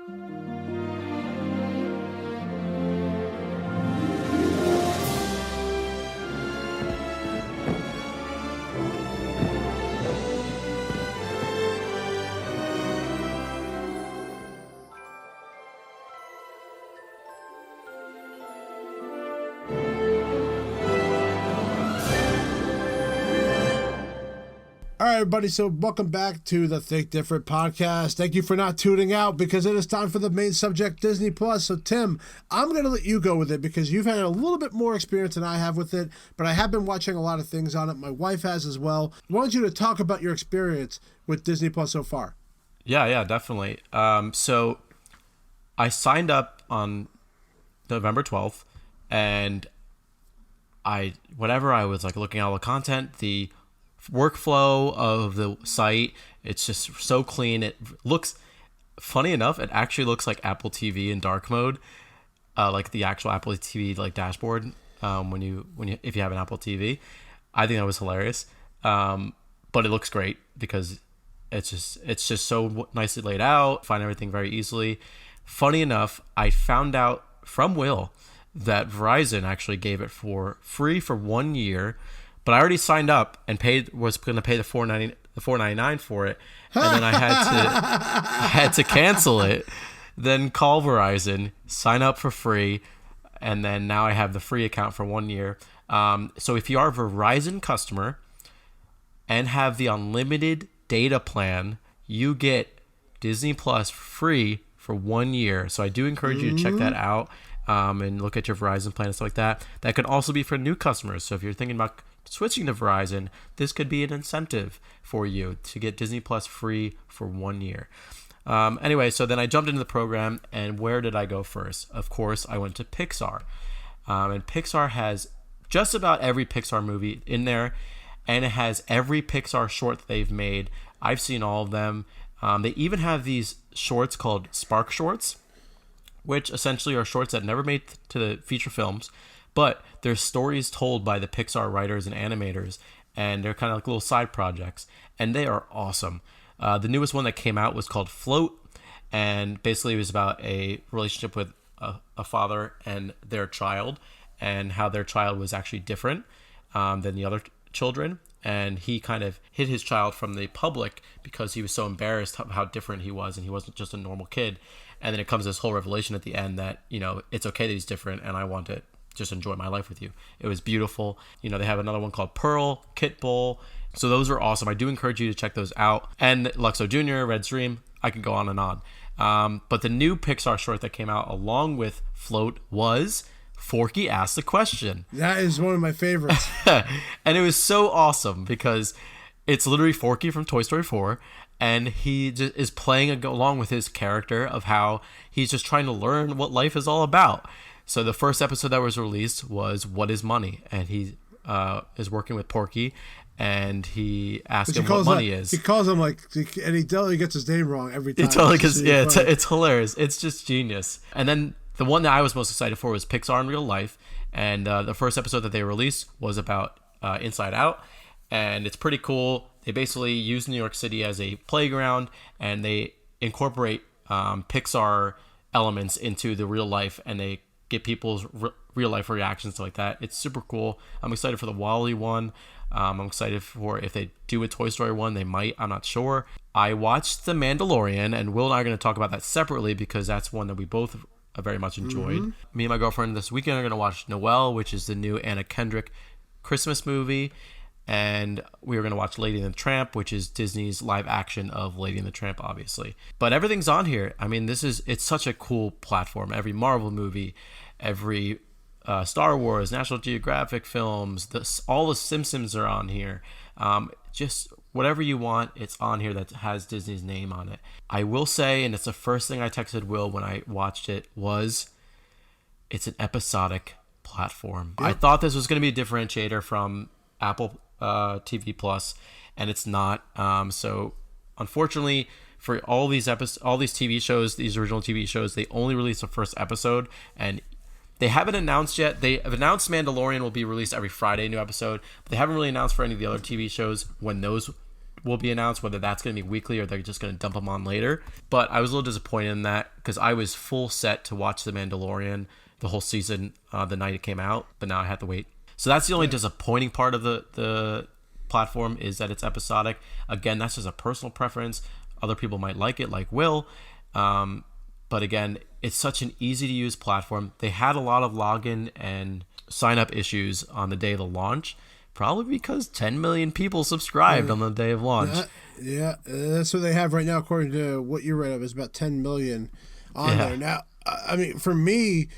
All right, everybody, so welcome back to the Think Different podcast. Thank you for not tuning out because it is time for the main subject, Disney Plus. So, Tim, I'm going to let you go with it because you've had a little bit more experience than I have with it, but I have been watching a lot of things on it. My wife has as well. I want you to talk about your experience with Disney Plus so far. Yeah, definitely. So I signed up on November 12th, and whenever I was like looking at all the content, the workflow of the site, it's just so clean. It looks, funny enough, it actually looks like Apple TV in dark mode, like the actual Apple TV like dashboard. If you have an Apple TV, I think that was hilarious. But it looks great because it's just so nicely laid out. Find everything very easily. Funny enough, I found out from Will that Verizon actually gave it for free for 1 year. But I already signed up and was going to pay the $4.99 for it, and then I had to cancel it. Then call Verizon, sign up for free, and then now I have the free account for 1 year. So if you are a Verizon customer and have the unlimited data plan, you get Disney Plus free for 1 year. So I do encourage you to check that out and look at your Verizon plan and stuff like that. That could also be for new customers. So if you're thinking about switching to Verizon, this could be an incentive for you to get Disney Plus free for 1 year. Anyway, so then I jumped into the program, and where did I go first? Of course, I went to Pixar. And Pixar has just about every Pixar movie in there, and it has every Pixar short that they've made. I've seen all of them. They even have these shorts called Spark Shorts, which essentially are shorts that never made to the feature films, but they're stories told by the Pixar writers and animators, and they're kind of like little side projects, and they are awesome. The newest one that came out was called Float, and basically it was about a relationship with a father and their child, and how their child was actually different than the other children, and he kind of hid his child from the public because he was so embarrassed of how different he was, and he wasn't just a normal kid. And then it comes this whole revelation at the end that, it's okay that he's different, and I want to just enjoy my life with you. It was beautiful. They have another one called Pearl, Kit Bull. So those are awesome. I do encourage you to check those out. And Luxo Jr., Red's Dream, I could go on and on. But the new Pixar short that came out along with Float was Forky Asked the Question. That is one of my favorites. And it was so awesome because it's literally Forky from Toy Story 4. And he just is playing along with his character of how he's just trying to learn what life is all about. So the first episode that was released was What is Money? And he is working with Porky, and he asks him what money is. He calls him and he totally gets his name wrong every time. He totally gets, it's hilarious. It's just genius. And then the one that I was most excited for was Pixar in Real Life. And the first episode that they released was about Inside Out. And it's pretty cool. They basically use New York City as a playground, and they incorporate Pixar elements into the real life, and they get people's real life reactions like that. It's super cool. I'm excited for the WALL-E one. I'm excited for if they do a Toy Story one, they might. I'm not sure. I watched The Mandalorian, and Will and I are going to talk about that separately because that's one that we both very much enjoyed. Mm-hmm. Me and my girlfriend this weekend are going to watch Noelle, which is the new Anna Kendrick Christmas movie. And we were going to watch Lady and the Tramp, which is Disney's live action of Lady and the Tramp, obviously. But everything's on here. I mean, it's such a cool platform. Every Marvel movie, every Star Wars, National Geographic films, all the Simpsons are on here. Just whatever you want, it's on here that has Disney's name on it. I will say, and it's the first thing I texted Will when I watched it, was it's an episodic platform. Yep. I thought this was going to be a differentiator from Apple TV Plus, and it's not. So unfortunately for all these TV shows, these original TV shows, they only release the first episode, and they haven't announced yet. They have announced Mandalorian will be released every Friday, new episode, but they haven't really announced for any of the other TV shows when those will be announced, whether that's going to be weekly or they're just going to dump them on later. But I was a little disappointed in that because I was full set to watch The Mandalorian the whole season the night it came out, but now I have to wait. So that's the only disappointing part of the platform, is that it's episodic. Again, that's just a personal preference. Other people might like it, like Will. But again, it's such an easy to use platform. They had a lot of login and sign up issues on the day of the launch, probably because 10 million people subscribed on the day of launch. That's what they have right now, according to what you read of. It's about 10 million on there. Now, I mean, for me,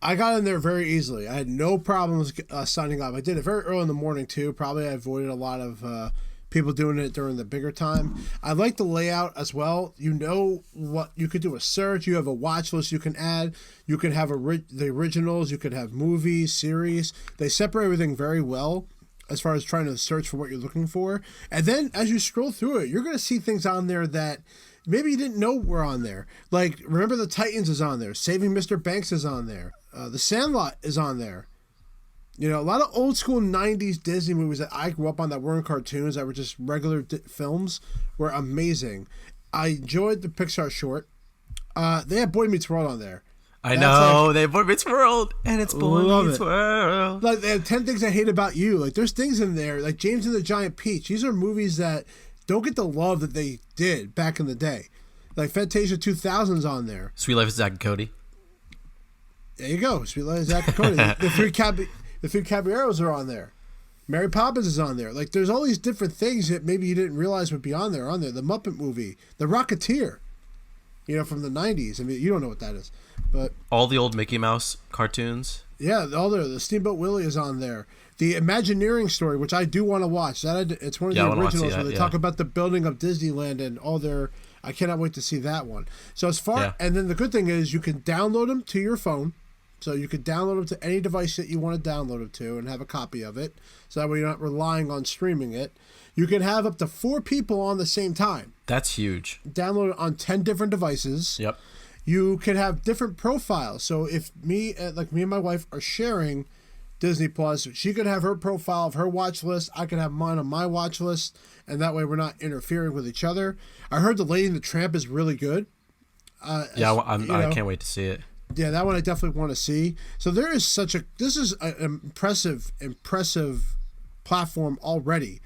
I got in there very easily. I had no problems signing up. I did it very early in the morning, too. Probably I avoided a lot of people doing it during the bigger time. I like the layout as well. You know what you could do, a search. You have a watch list you can add. You can have the originals. You could have movies, series. They separate everything very well as far as trying to search for what you're looking for. And then as you scroll through it, you're going to see things on there that maybe you didn't know were on there. Like, Remember the Titans is on there. Saving Mr. Banks is on there. The Sandlot is on there. You know, a lot of old school 90s Disney movies that I grew up on that weren't cartoons, that were just regular films, were amazing. I enjoyed the Pixar short. They had Boy Meets World on there. I know, they have Boy Meets World, and it's Boy Meets World. Like, they have 10 Things I Hate About You. Like, there's things in there, like James and the Giant Peach. These are movies that don't get the love that they did back in the day. Like, Fantasia 2000's on there. Sweet Life of Zack and Cody. There you go, Sweet Life of Zack and Cody. The Three Caballeros are on there. Mary Poppins is on there. Like, there's all these different things that maybe you didn't realize would be on there. The Muppet Movie. The Rocketeer. You know, from the 90s. I mean, you don't know what that is. But all the old Mickey Mouse cartoons. Yeah, the Steamboat Willie is on there. The Imagineering story, which I do want to watch. It's one of the originals where they talk about the building of Disneyland and all their... I cannot wait to see that one. So and then the good thing is you can download them to your phone. So you could download them to any device that you want to download them to and have a copy of it. So that way you're not relying on streaming it. You can have up to 4 people on the same time. That's huge. Download it on 10 different devices. Yep. You can have different profiles. So if me and my wife are sharing Disney Plus, she could have her profile of her watch list. I could have mine on my watch list. And that way we're not interfering with each other. I heard The Lady and the Tramp is really good. I can't wait to see it. Yeah, that one I definitely want to see. So this is an impressive platform already,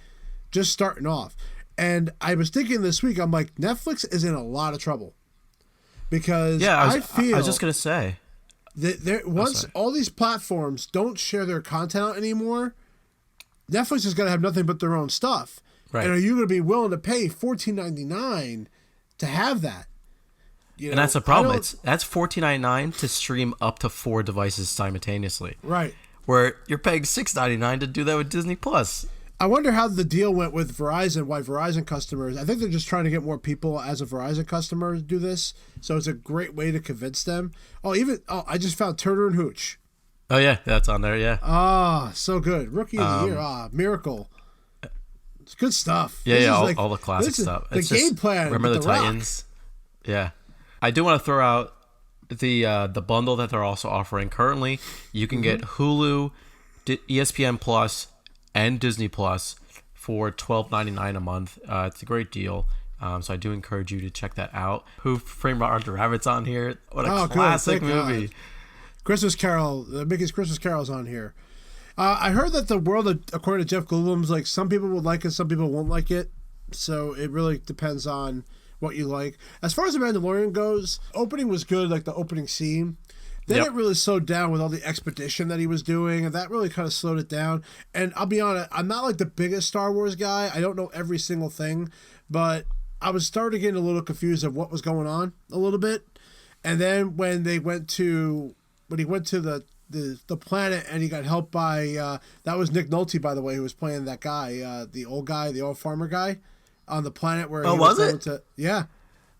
just starting off. And I was thinking this week, I'm like, Netflix is in a lot of trouble. Because I was just going to say. That once all these platforms don't share their content out anymore, Netflix is going to have nothing but their own stuff. Right. And are you going to be willing to pay $14.99 to have that? And that's the problem. That's $14.99 to stream up to 4 devices simultaneously. Right. Where you're paying $6.99 to do that with Disney Plus. I wonder how the deal went with Verizon, why Verizon customers... I think they're just trying to get more people as a Verizon customer to do this. So it's a great way to convince them. I just found Turner and Hooch. Oh, yeah. That's on there, yeah. Ah, so good. Rookie of the Year. Miracle. It's good stuff. Yeah, all the classic stuff. The game plan. Remember the Titans? Rock. Yeah. I do want to throw out the bundle that they're also offering currently. You can get Hulu, ESPN Plus, and Disney Plus for $12.99 a month. It's a great deal. So I do encourage you to check that out. Who Framed Roger Rabbit's on here? What a classic movie. God. Christmas Carol. Mickey's Christmas Carol's on here. I heard that the world, according to Jeff Goldblum's, like, some people will like it, some people won't like it. So it really depends on what you like. As far as The Mandalorian goes, opening was good, like the opening scene. Then it really slowed down with all the expedition that he was doing, and that really kind of slowed it down. And I'll be honest, I'm not like the biggest Star Wars guy. I don't know every single thing, but I was starting to get a little confused of what was going on a little bit. And then when he went to the planet and he got helped by that was Nick Nolte, by the way, who was playing that guy, the old farmer guy on the planet where he was going to, yeah.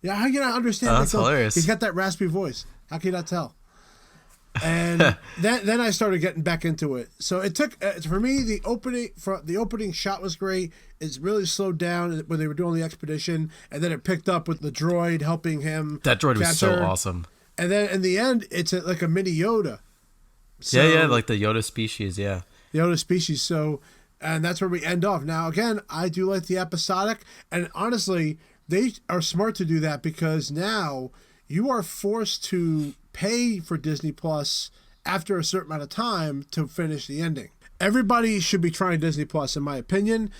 How can you not understand? That's hilarious. He's got that raspy voice. How can you not tell? And then I started getting back into it. So it took for me the opening shot was great. It's really slowed down when they were doing the expedition, and then it picked up with the droid helping him. That droid was so awesome. And then in the end, it's like a mini Yoda. So, yeah, like the Yoda species. Yeah, Yoda species. So And that's where we end off. Now, again, I do like the episodic, and honestly, they are smart to do that because now you are forced to pay for Disney Plus after a certain amount of time to finish the ending. Everybody should be trying Disney Plus, in my opinion.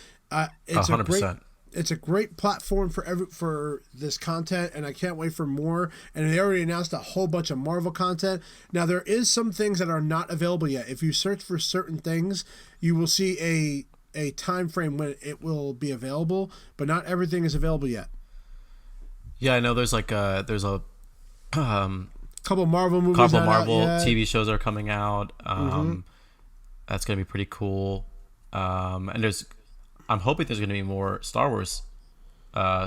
It's 100%. It's a great platform for this content, and I can't wait for more. And they already announced a whole bunch of Marvel content. Now, there is some things that are not available yet. If you search for certain things, you will see a time frame when it will be available, but not everything is available yet. Yeah, I know there's a couple Marvel movies. Couple Marvel TV shows are coming out. That's gonna be pretty cool. And I'm hoping there's gonna be more Star Wars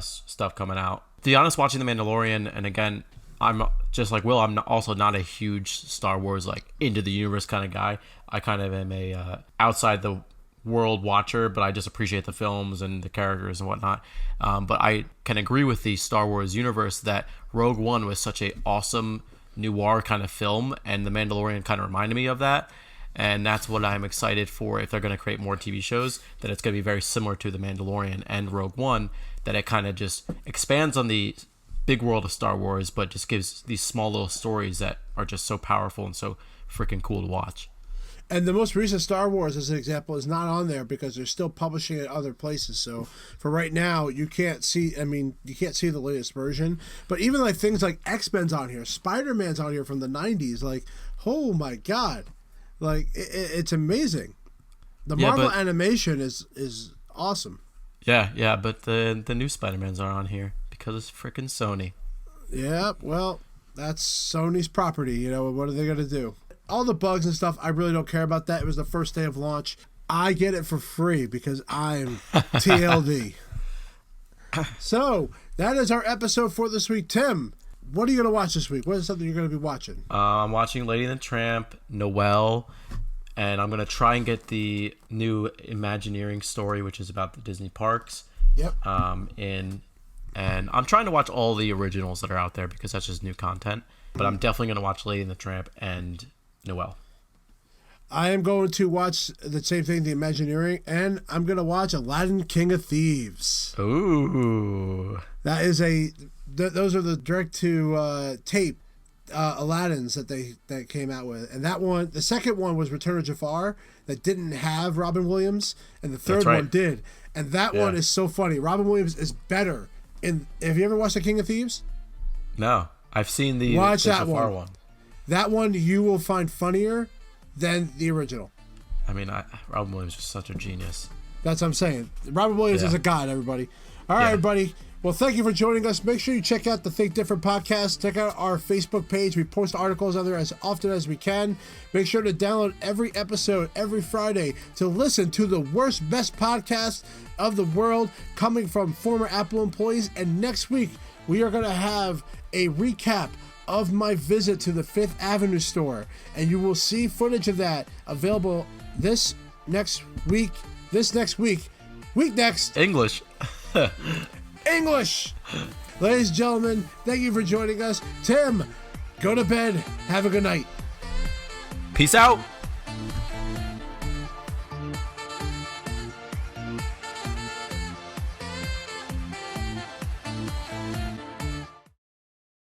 stuff coming out. To be honest, watching The Mandalorian, and again, I'm just like Will. I'm also not a huge Star Wars like into the universe kind of guy. I kind of am a outside the world watcher, but I just appreciate the films and the characters and whatnot. But I can agree with the Star Wars universe that Rogue One was such a awesome noir kind of film, and The Mandalorian kind of reminded me of that. And that's what I'm excited for if they're going to create more TV shows, that it's going to be very similar to The Mandalorian and Rogue One, that it kind of just expands on the big world of Star Wars, but just gives these small little stories that are just so powerful and so freaking cool to watch. And the most recent Star Wars, as an example, is not on there because they're still publishing it other places. So for right now, you can't see. I mean, you can't see the latest version. But even like things like X-Men's on here, Spider-Man's on here from the '90s. Like, oh my god, like it's amazing. The Marvel animation is awesome. Yeah, but the new Spider-Mans are on here because it's freaking Sony. Yeah, well, that's Sony's property. You know, what are they gonna do? All the bugs and stuff, I really don't care about that. It was the first day of launch. I get it for free because I'm TLD. So, that is our episode for this week. Tim, what are you going to watch this week? What is something you're going to be watching? I'm watching Lady and the Tramp, Noelle, and I'm going to try and get the new Imagineering story, which is about the Disney parks. Yep. And I'm trying to watch all the originals that are out there because that's just new content. But I'm definitely going to watch Lady and the Tramp and Noelle. I am going to watch the same thing, the Imagineering, and I'm going to watch Aladdin, King of Thieves. Ooh. That is those are the direct to tape Aladdins that came out with. And that one, the second one was Return of Jafar, that didn't have Robin Williams, and the third one did. And that one is so funny. Robin Williams is better. Have you ever watched The King of Thieves? No. I've seen the Jafar one. That one you will find funnier than the original. I mean, Robin Williams was such a genius. That's what I'm saying. Robin Williams is a god, everybody. All right, everybody. Well, thank you for joining us. Make sure you check out the Think Different podcast. Check out our Facebook page. We post articles on there as often as we can. Make sure to download every episode every Friday to listen to the worst, best podcast of the world coming from former Apple employees. And next week, we are going to have a recap of my visit to the Fifth Avenue store, and you will see footage of that available this next week. English. Ladies and gentlemen, thank you for joining us. Tim, go to bed. Have a good night. Peace out.